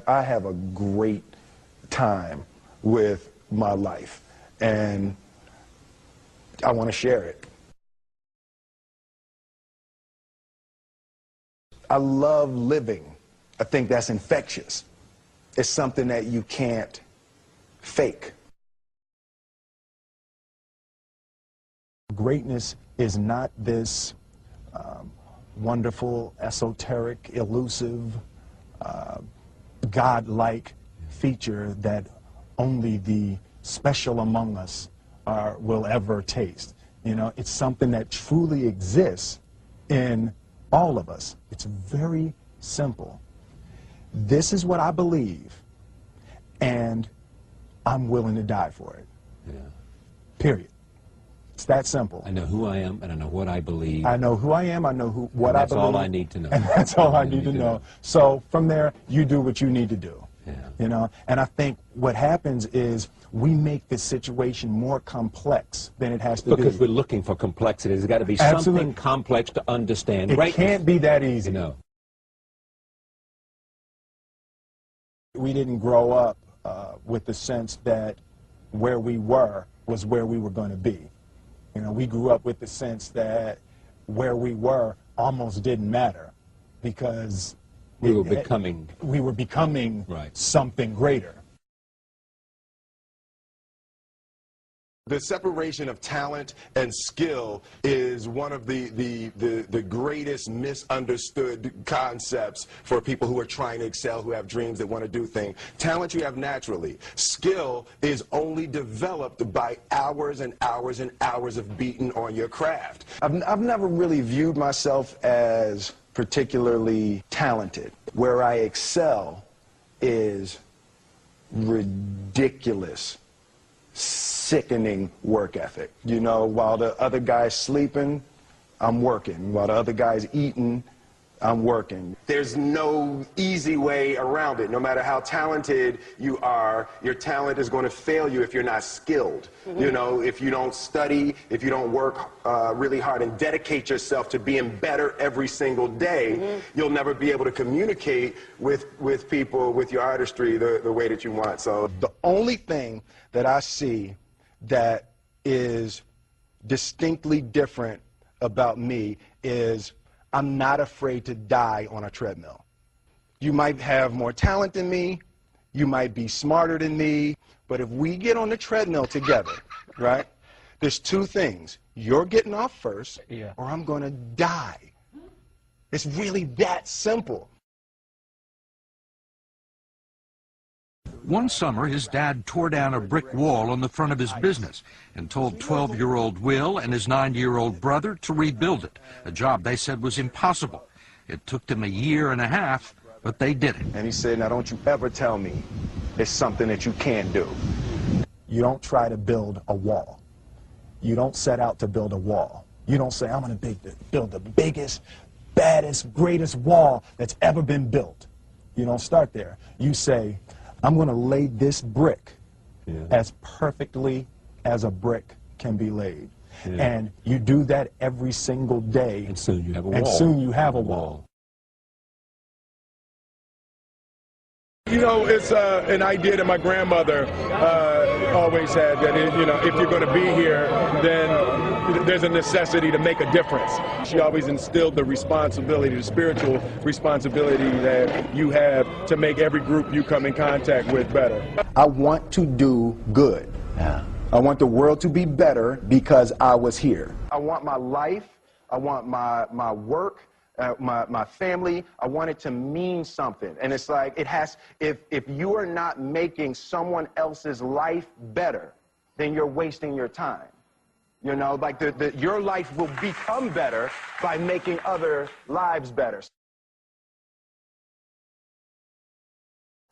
I have a great time with my life, and I want to share it. I love living. I think that's infectious. It's something that you can't fake. Greatness is not this wonderful, esoteric, elusive, God-like feature that only the special among us will ever taste. You know, it's something that truly exists in all of us. It's very simple. This is what I believe, and I'm willing to die for it. Yeah. Period. It's that simple. I know who I am, and I know what I believe. I know who I am, I know what I believe. That's all I need to know. And that's all I need to know. So from there, you do what you need to do. Yeah. You know, and I think what happens is we make this situation more complex than it has to be. Because we're looking for complexity. There's got to be something complex to understand. It can't be that easy. No. We didn't grow up with the sense that where we were was where we were going to be. You know, we grew up with the sense that where we were almost didn't matter because we were becoming right. Something greater. The separation of talent and skill is one of the greatest misunderstood concepts for people who are trying to excel, who have dreams, that want to do things. Talent you have naturally. Skill is only developed by hours and hours and hours of beating on your craft. I've never really viewed myself as particularly talented. Where I excel is ridiculous, sickening work ethic. You know, while the other guy's sleeping, I'm working. While the other guy's eating, I'm working. There's no easy way around it. No matter how talented you are, your talent is going to fail you if you're not skilled. Mm-hmm. You know, if you don't study, if you don't work really hard and dedicate yourself to being better every single day, mm-hmm. you'll never be able to communicate with people, with your artistry, the way that you want. So the only thing that I see that is distinctly different about me is I'm not afraid to die on a treadmill. You might have more talent than me, you might be smarter than me, but if we get on the treadmill together, right, there's two things. You're getting off first, or I'm going to die. It's really that simple. One summer, his dad tore down a brick wall on the front of his business and told 12-year-old Will and his 9-year-old brother to rebuild it, a job they said was impossible. It took them 1.5 years, but they did it. And he said, now don't you ever tell me it's something that you can't do. You don't try to build a wall. You don't set out to build a wall. You don't say, I'm going to build the biggest, baddest, greatest wall that's ever been built. You don't start there. You say, I'm going to lay this brick as perfectly as a brick can be laid. Yeah. And you do that every single day. And soon you have a wall. And soon you have a wall. You know, it's an idea that my grandmother always had, that, you know, if you're going to be here, then there's a necessity to make a difference. She always instilled the responsibility, the spiritual responsibility that you have to make every group you come in contact with better. I want to do good. Yeah. I want the world to be better because I was here. I want my life, I want my work, my family, I want it to mean something. And it's like, it has, if you are not making someone else's life better, then you're wasting your time. You know, like your life will become better by making other lives better.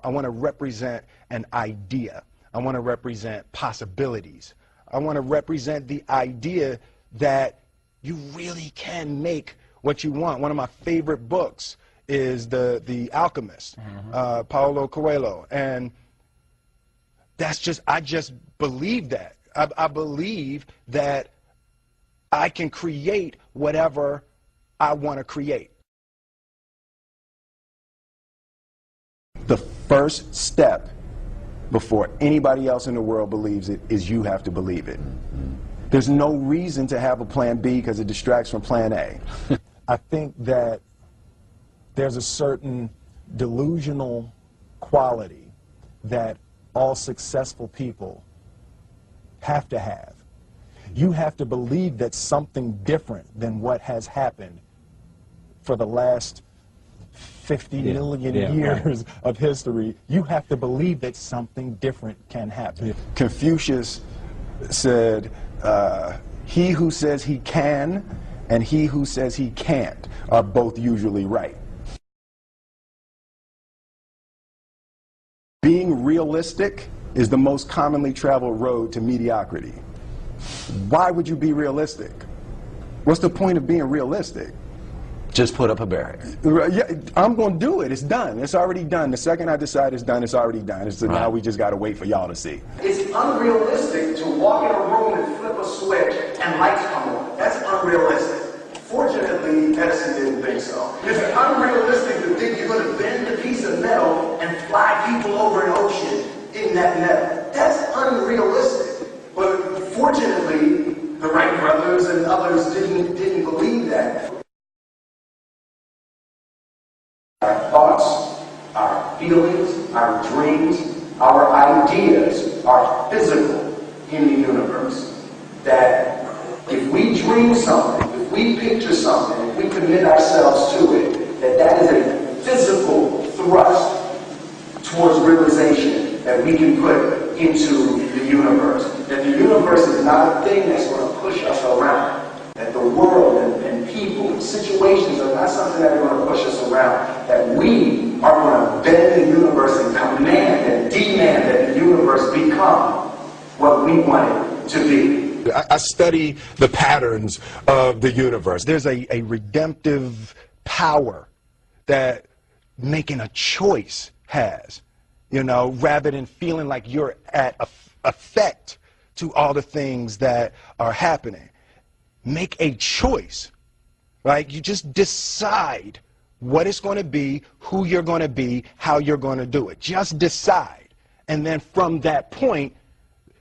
I want to represent an idea. I want to represent possibilities. I want to represent the idea that you really can make what you want. One of my favorite books is The Alchemist, Paulo Coelho, and that's just, I just believe that. I believe that I can create whatever I want to create. The first step before anybody else in the world believes it is you have to believe it. There's no reason to have a plan B because it distracts from plan A. I think that there's a certain delusional quality that all successful people have to have. You have to believe that something different than what has happened for the last 50 million years of history. You have to believe that something different can happen. Confucius said, he who says he can and he who says he can't are both usually right. Being realistic is the most commonly traveled road to mediocrity. Why would you be realistic? What's the point of being realistic? Just put up a barrier. Yeah, I'm going to do it. It's done. It's already done. The second I decide it's done, it's already done. So now we just got to wait for y'all to see. It's unrealistic to walk in a room and flip a switch and lights come on. That's unrealistic. Fortunately, Edison didn't think so. It's unrealistic to think you're going to bend a piece of metal and fly people over an ocean in that metal. That's unrealistic. But fortunately, the Wright brothers and others didn't believe that. Our thoughts, our feelings, our dreams, our ideas are physical in the universe. That if we dream something, if we picture something, if we commit ourselves to it, that is a physical thrust towards realization that we can put into the universe. That the universe is not a thing that's going to push us around. That the world and people and situations are not something that are going to push us around. That we are going to bend the universe and command and demand that the universe become what we want it to be. I study the patterns of the universe. There's a redemptive power that making a choice has, you know, rather than feeling like you're at effect to all the things that are happening. Make a choice, right? You just decide what it's going to be, who you're going to be, how you're going to do it. Just decide. And then from that point,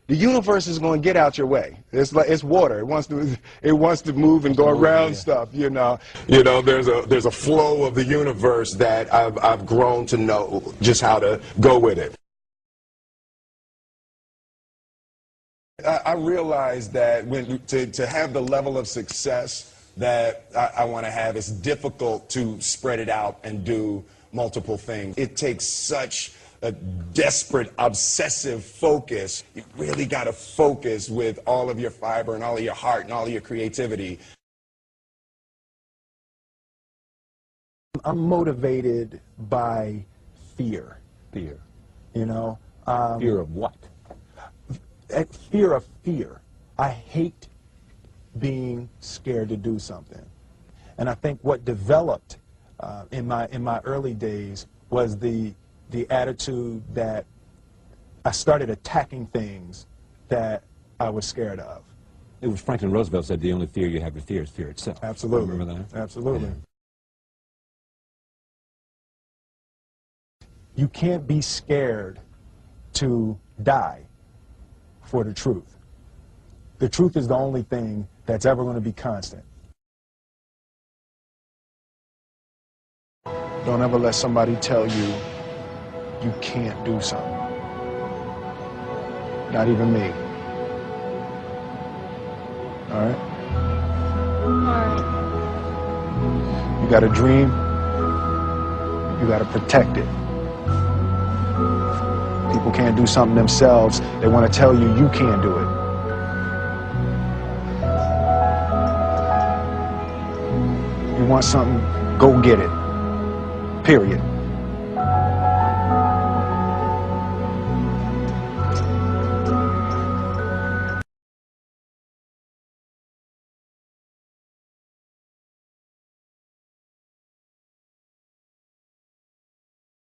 the universe is going to get out your way. It's like it's water. It wants to move and go around stuff. You know, there's a flow of the universe that I've grown to know just how to go with it. I realized that to have the level of success that I want to have, it's difficult to spread it out and do multiple things. It takes such a desperate, obsessive focus. You really got to focus with all of your fiber and all of your heart and all of your creativity. I'm motivated by fear. Fear. You know? Fear of what? Fear of fear. I hate being scared to do something. And I think what developed in my early days was the attitude that I started attacking things that I was scared of. It was Franklin Roosevelt said the only fear you have to fear is fear itself. Absolutely. Remember that? Absolutely. Yeah. You can't be scared to die for the truth. The truth is the only thing that's ever going to be constant. Don't ever let somebody tell you you can't do something. Not even me. All right? You got a dream, you got to protect it. People can't do something themselves. They want to tell you you can't do it. You want something, go get it. Period.